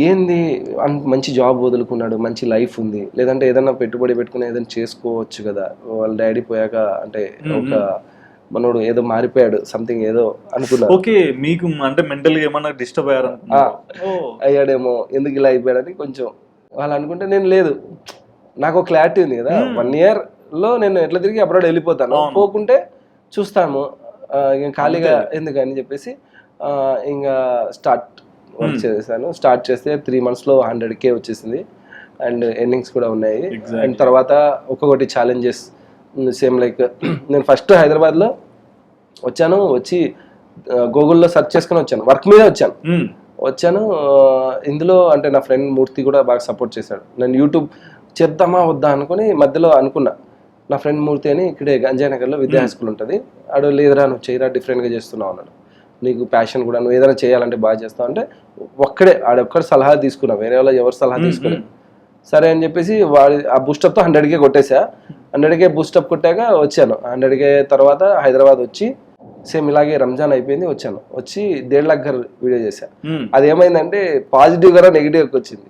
ఏంది మంచి జాబ్ వదులుకున్నాడు, మంచి లైఫ్ ఉంది, లేదంటే ఏదైనా పెట్టుబడి పెట్టుకుని ఏదైనా చేసుకోవచ్చు కదా, వాళ్ళ డాడీ పోయాక అంటే ఒక మనోడు ఏదో మారిపోయాడు సంథింగ్ ఏదో అనుకున్నా. ఓకే, మీకు అంటే మెంటల్ గా ఏమన్నా డిస్టర్బ్ అయ్యాడేమో, ఎందుకు ఇలా అయిపోయాడని కొంచెం వాళ్ళు అనుకుంటే, నేను లేదు, నాకు ఒక క్లారిటీ ఉంది కదా, 1 year లో నేను ఎట్లా తిరిగి అబ్రాడ్ వెళ్ళిపోతాను, పోకుంటే చూస్తాము ఖాళీగా ఎందుకని చెప్పేసి ఇంకా స్టార్ట్ వర్క్ చేశాను. స్టార్ట్ చేస్తే 3 months లో 100K వచ్చేసింది అండ్ ఎర్నింగ్స్ కూడా ఉన్నాయి. అండ్ తర్వాత ఒక్కొక్కటి ఛాలెంజెస్ సేమ్ లైక్ నేను ఫస్ట్ హైదరాబాద్లో వచ్చాను, వచ్చి గూగుల్లో సెర్చ్ చేసుకుని వచ్చాను, వర్క్ మీద వచ్చాను. ఇందులో అంటే నా ఫ్రెండ్ మూర్తి కూడా బాగా సపోర్ట్ చేశాడు. నేను యూట్యూబ్ చేద్దామా వద్దా అనుకుని మధ్యలో అనుకున్నా. నా ఫ్రెండ్ మూర్తి అని ఇక్కడే గంజానగర్లో విద్యా హై స్కూల్ ఉంటుంది, ఆడు లేదురా నువ్వు చేయరా, డిఫరెంట్గా చేస్తున్నావు అన్నాడు, నీకు ప్యాషన్ కూడా, నువ్వు ఏదైనా చేయాలంటే బాగా చేస్తావు అంటే ఆడొక్కడే సలహా తీసుకున్నా, వేరే వాళ్ళు ఎవరు సలహా తీసుకుని సరే అని చెప్పేసి వాడి ఆ బూస్టప్తో 100K కొట్టేసా. 100K బూస్టప్ కొట్టాక వచ్చాను. 100K తర్వాత హైదరాబాద్ వచ్చి సేమ్ ఇలాగే రంజాన్ అయిపోయింది, వచ్చాను. వచ్చి 1.5 lakh వీడియో చేశా. అది ఏమైందంటే పాజిటివ్ గా నెగిటివ్ వచ్చింది.